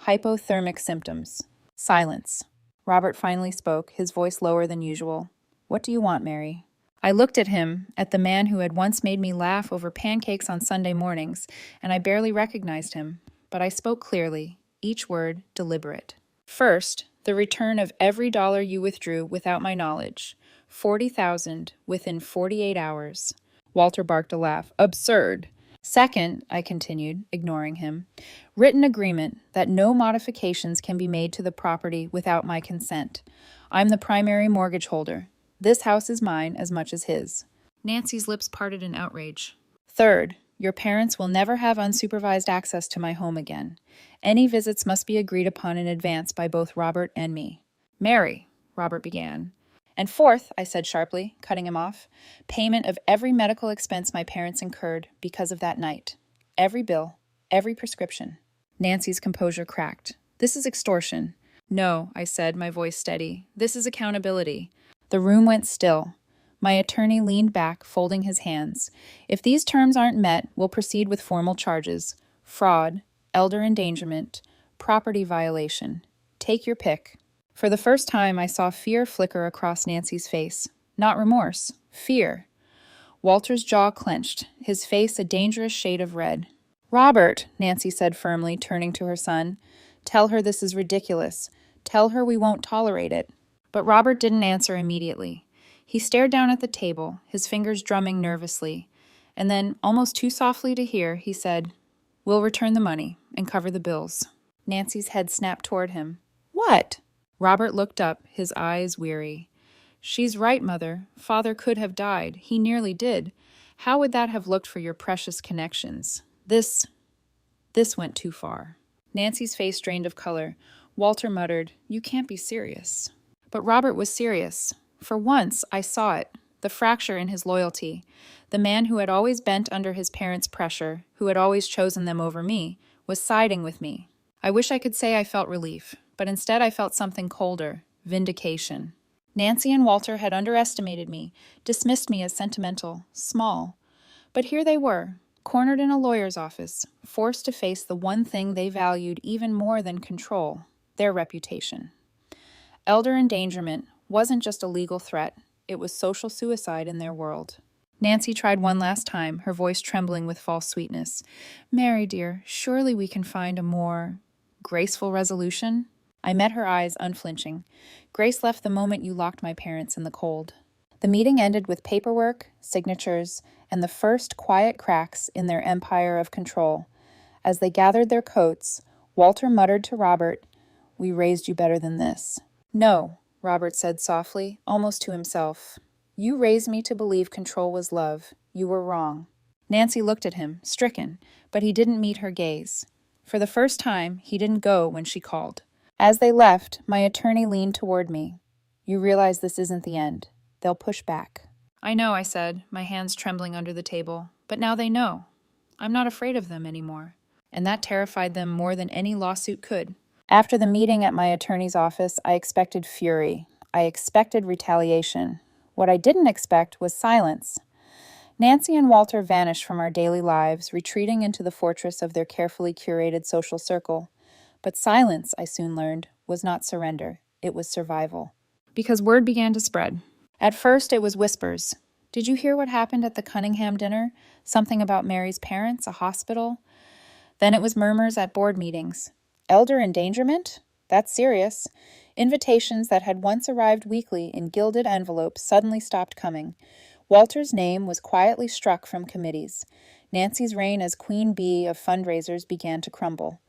Hypothermic symptoms. Silence. Robert finally spoke, his voice lower than usual. "What do you want, Mary?" I looked at him, at the man who had once made me laugh over pancakes on Sunday mornings, and I barely recognized him. But I spoke clearly, each word deliberate. "First, the return of every dollar you withdrew without my knowledge. 40,000 within 48 hours. Walter barked a laugh. "Absurd." "Second," I continued, ignoring him, "written agreement that no modifications can be made to the property without my consent. I'm the primary mortgage holder. This house is mine as much as his." Nancy's lips parted in outrage. "Third, your parents will never have unsupervised access to my home again. Any visits must be agreed upon in advance by both Robert and me." "Mary," Robert began. "And fourth," I said sharply, cutting him off, "payment of every medical expense my parents incurred because of that night. Every bill, every prescription." Nancy's composure cracked. "This is extortion." "No," I said, my voice steady. "This is accountability." The room went still. My attorney leaned back, folding his hands. "If these terms aren't met, we'll proceed with formal charges. Fraud, elder endangerment, property violation. Take your pick." For the first time, I saw fear flicker across Nancy's face. Not remorse, fear. Walter's jaw clenched, his face a dangerous shade of red. "Robert," Nancy said firmly, turning to her son, "tell her this is ridiculous. Tell her we won't tolerate it." But Robert didn't answer immediately. He stared down at the table, his fingers drumming nervously, and then, almost too softly to hear, he said, "We'll return the money and cover the bills." Nancy's head snapped toward him. "What?" Robert looked up, his eyes weary. "She's right, Mother. Father could have died. He nearly did. How would that have looked for your precious connections? This went too far." Nancy's face drained of color. Walter muttered, "You can't be serious." But Robert was serious. For once, I saw it, the fracture in his loyalty. The man who had always bent under his parents' pressure, who had always chosen them over me, was siding with me. I wish I could say I felt relief, but instead I felt something colder, vindication. Nancy and Walter had underestimated me, dismissed me as sentimental, small. But here they were, cornered in a lawyer's office, forced to face the one thing they valued even more than control, their reputation. Elder endangerment wasn't just a legal threat, it was social suicide in their world. Nancy tried one last time, her voice trembling with false sweetness. "Mary, dear, surely we can find a more graceful resolution?" I met her eyes, unflinching. "Grace left the moment you locked my parents in the cold." The meeting ended with paperwork, signatures, and the first quiet cracks in their empire of control. As they gathered their coats, Walter muttered to Robert, "We raised you better than this." "No," Robert said softly, almost to himself. "You raised me to believe control was love. You were wrong." Nancy looked at him, stricken, but he didn't meet her gaze. For the first time, he didn't go when she called. As they left, my attorney leaned toward me. "You realize this isn't the end. They'll push back." "I know," I said, my hands trembling under the table. "But now they know. I'm not afraid of them anymore." And that terrified them more than any lawsuit could. After the meeting at my attorney's office, I expected fury. I expected retaliation. What I didn't expect was silence. Nancy and Walter vanished from our daily lives, retreating into the fortress of their carefully curated social circle. But silence, I soon learned, was not surrender. It was survival. Because word began to spread. At first, it was whispers. "Did you hear what happened at the Cunningham dinner? Something about Mary's parents, a hospital?" Then it was murmurs at board meetings. "Elder endangerment? That's serious." Invitations that had once arrived weekly in gilded envelopes suddenly stopped coming. Walter's name was quietly struck from committees. Nancy's reign as queen bee of fundraisers began to crumble.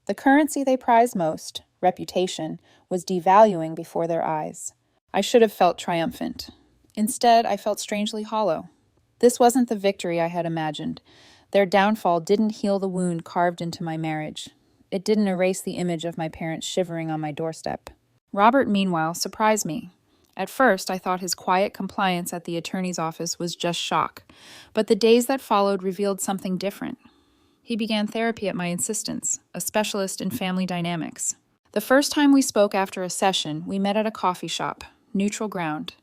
The currency they prized most, reputation, was devaluing before their eyes. I should have felt triumphant. Instead, I felt strangely hollow. This wasn't the victory I had imagined. Their downfall didn't heal the wound carved into my marriage. It didn't erase the image of my parents shivering on my doorstep. Robert, meanwhile, surprised me. At first, I thought his quiet compliance at the attorney's office was just shock, but the days that followed revealed something different. He began therapy at my insistence, a specialist in family dynamics. The first time we spoke after a session, we met at a coffee shop, neutral ground.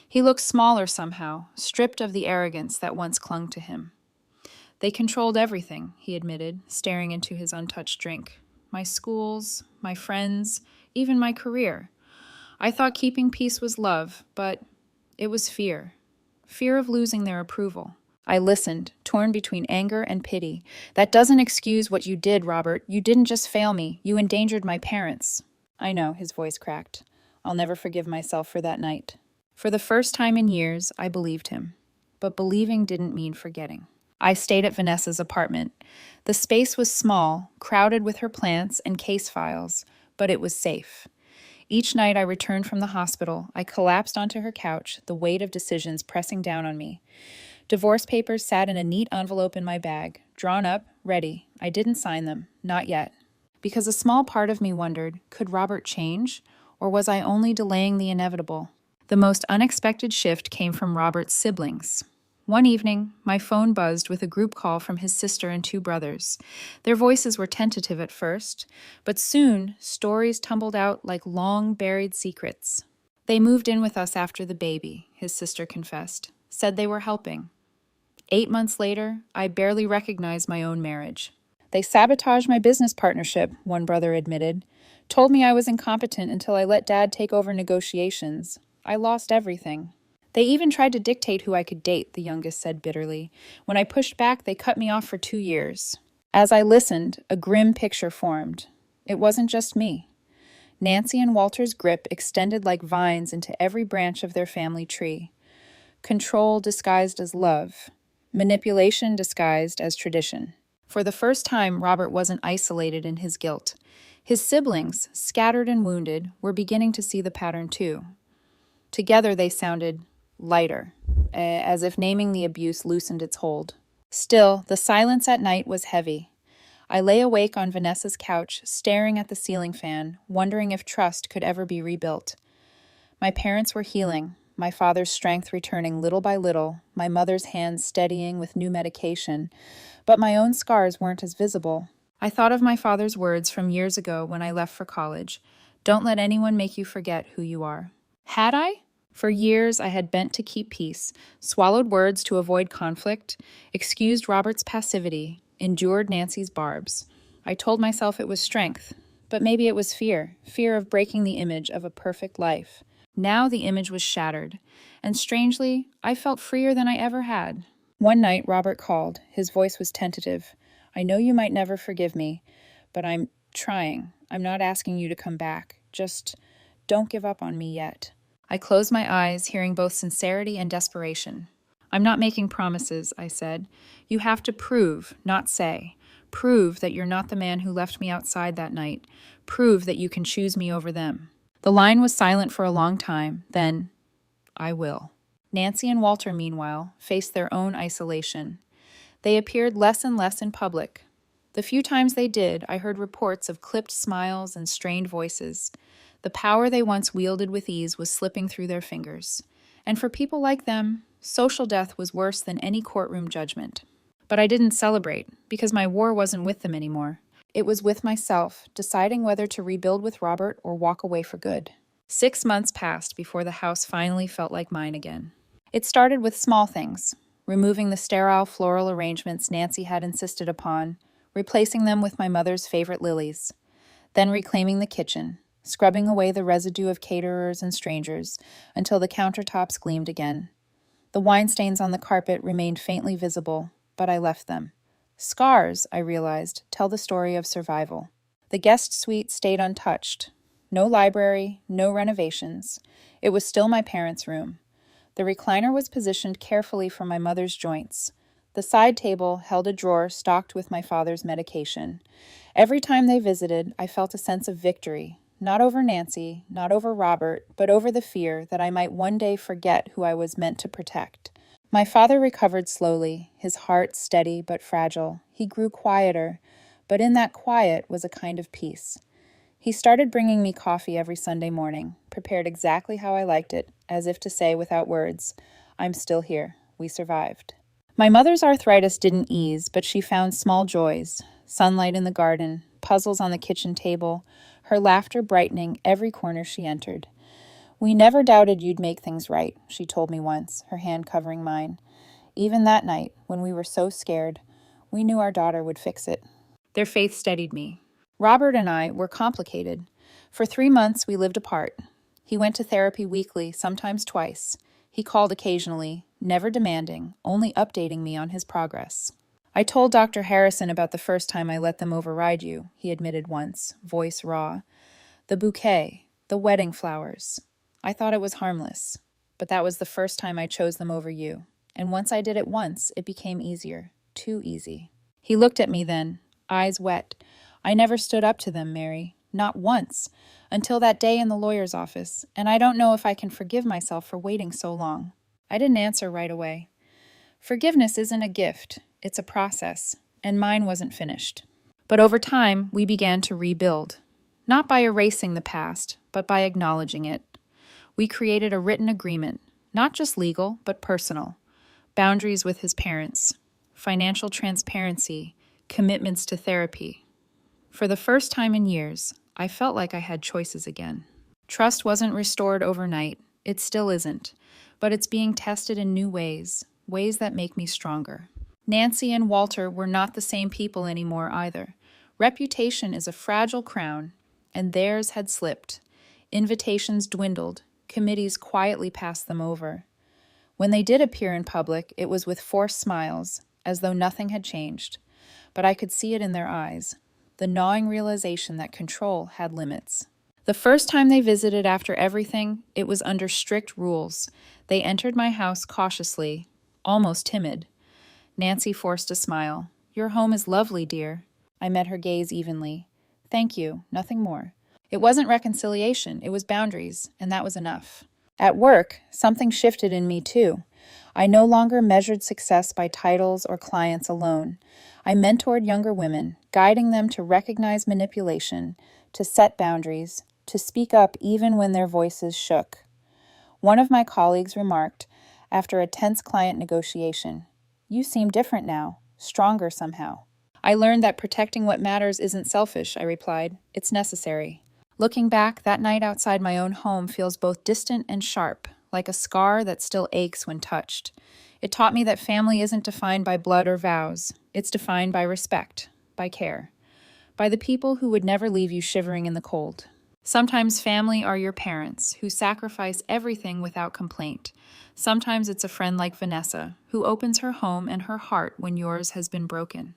He looked smaller somehow, stripped of the arrogance that once clung to him. "They controlled everything," he admitted, staring into his untouched drink. "My schools, my friends, even my career. I thought keeping peace was love, but it was fear. Fear of losing their approval." I listened, torn between anger and pity. "That doesn't excuse what you did, Robert. You didn't just fail me. You endangered my parents." "I know," his voice cracked. "I'll never forgive myself for that night." For the first time in years, I believed him. But believing didn't mean forgetting. I stayed at Vanessa's apartment. The space was small, crowded with her plants and case files, but it was safe. Each night I returned from the hospital, I collapsed onto her couch, the weight of decisions pressing down on me. Divorce papers sat in a neat envelope in my bag, drawn up, ready. I didn't sign them, not yet. Because a small part of me wondered, could Robert change, or was I only delaying the inevitable? The most unexpected shift came from Robert's siblings. One evening, my phone buzzed with a group call from his sister and two brothers. Their voices were tentative at first, but soon stories tumbled out like long-buried secrets. "They moved in with us after the baby," his sister confessed, said they were helping. 8 months later, I barely recognized my own marriage. They sabotaged my business partnership, one brother admitted. Told me I was incompetent until I let Dad take over negotiations. I lost everything. They even tried to dictate who I could date, the youngest said bitterly. When I pushed back, they cut me off for 2 years. As I listened, a grim picture formed. It wasn't just me. Nancy and Walter's grip extended like vines into every branch of their family tree. Control disguised as love. Manipulation disguised as tradition. For the first time, Robert wasn't isolated in his guilt. His siblings, scattered and wounded, were beginning to see the pattern too. Together they sounded lighter, as if naming the abuse loosened its hold. Still, the silence at night was heavy. I lay awake on Vanessa's couch, staring at the ceiling fan, wondering if trust could ever be rebuilt. My parents were healing, my father's strength returning little by little, my mother's hands steadying with new medication, but my own scars weren't as visible. I thought of my father's words from years ago when I left for college. Don't let anyone make you forget who you are. Had I? For years, I had bent to keep peace, swallowed words to avoid conflict, excused Robert's passivity, endured Nancy's barbs. I told myself it was strength, but maybe it was fear of breaking the image of a perfect life. Now the image was shattered, and strangely, I felt freer than I ever had. One night, Robert called. His voice was tentative. I know you might never forgive me, but I'm trying. I'm not asking you to come back. Just don't give up on me yet. I closed my eyes, hearing both sincerity and desperation. I'm not making promises, I said. You have to prove, not say. Prove that you're not the man who left me outside that night. Prove that you can choose me over them. The line was silent for a long time. Then, I will. Nancy and Walter, meanwhile, faced their own isolation. They appeared less and less in public. The few times they did, I heard reports of clipped smiles and strained voices. The power they once wielded with ease was slipping through their fingers. And for people like them, social death was worse than any courtroom judgment. But I didn't celebrate, because my war wasn't with them anymore. It was with myself, deciding whether to rebuild with Robert or walk away for good. 6 months passed before the house finally felt like mine again. It started with small things, removing the sterile floral arrangements Nancy had insisted upon, replacing them with my mother's favorite lilies, then reclaiming the kitchen, scrubbing away the residue of caterers and strangers until the countertops gleamed again. The wine stains on the carpet remained faintly visible, but I left them. Scars, I realized, tell the story of survival. The guest suite stayed untouched. No library, no renovations. It was still my parents' room. The recliner was positioned carefully for my mother's joints. The side table held a drawer stocked with my father's medication. Every time they visited, I felt a sense of victory, not over Nancy, not over Robert, but over the fear that I might one day forget who I was meant to protect. My father recovered slowly, his heart steady but fragile. He grew quieter, but in that quiet was a kind of peace. He started bringing me coffee every Sunday morning, prepared exactly how I liked it, as if to say without words, I'm still here. We survived. My mother's arthritis didn't ease, but she found small joys, sunlight in the garden, puzzles on the kitchen table, her laughter brightening every corner she entered. We never doubted you'd make things right, she told me once, her hand covering mine. Even that night, when we were so scared, we knew our daughter would fix it. Their faith steadied me. Robert and I were complicated. For 3 months, we lived apart. He went to therapy weekly, sometimes twice. He called occasionally, never demanding, only updating me on his progress. I told Dr. Harrison about the first time I let them override you, he admitted once, voice raw. The bouquet, the wedding flowers. I thought it was harmless, but that was the first time I chose them over you. And once I did it once, it became easier, too easy. He looked at me then, eyes wet. I never stood up to them, Mary, not once, until that day in the lawyer's office, and I don't know if I can forgive myself for waiting so long. I didn't answer right away. Forgiveness isn't a gift, it's a process, and mine wasn't finished. But over time, we began to rebuild, not by erasing the past, but by acknowledging it. We created a written agreement, not just legal, but personal. Boundaries with his parents, financial transparency, commitments to therapy. For the first time in years, I felt like I had choices again. Trust wasn't restored overnight. It still isn't. But it's being tested in new ways, ways that make me stronger. Nancy and Walter were not the same people anymore either. Reputation is a fragile crown, and theirs had slipped. Invitations dwindled. Committees quietly passed them over. When they did appear in public, it was with forced smiles, as though nothing had changed. But I could see it in their eyes, the gnawing realization that control had limits. The first time they visited after everything, it was under strict rules. They entered my house cautiously, almost timid. Nancy forced a smile. "Your home is lovely, dear." I met her gaze evenly. "Thank you, nothing more." It wasn't reconciliation, it was boundaries, and that was enough. At work, something shifted in me too. I no longer measured success by titles or clients alone. I mentored younger women, guiding them to recognize manipulation, to set boundaries, to speak up even when their voices shook. One of my colleagues remarked, after a tense client negotiation, "You seem different now, stronger somehow." I learned that protecting what matters isn't selfish, I replied. It's necessary. Looking back, that night outside my own home feels both distant and sharp, like a scar that still aches when touched. It taught me that family isn't defined by blood or vows. It's defined by respect, by care, by the people who would never leave you shivering in the cold. Sometimes family are your parents, who sacrifice everything without complaint. Sometimes it's a friend like Vanessa, who opens her home and her heart when yours has been broken.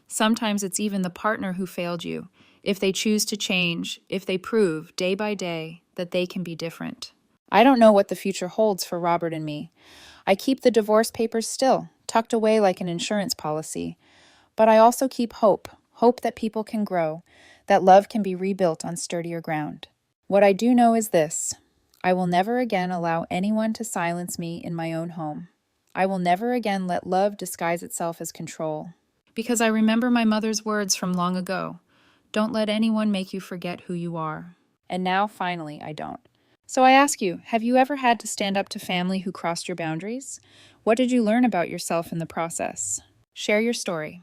Sometimes it's even the partner who failed you, if they choose to change, if they prove, day by day, that they can be different. I don't know what the future holds for Robert and me. I keep the divorce papers still, tucked away like an insurance policy. But I also keep hope that people can grow, that love can be rebuilt on sturdier ground. What I do know is this: I will never again allow anyone to silence me in my own home. I will never again let love disguise itself as control. Because I remember my mother's words from long ago. Don't let anyone make you forget who you are. And now, finally, I don't. So I ask you, have you ever had to stand up to family who crossed your boundaries? What did you learn about yourself in the process? Share your story.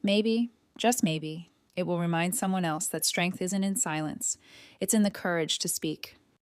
Maybe, just maybe, it will remind someone else that strength isn't in silence. It's in the courage to speak.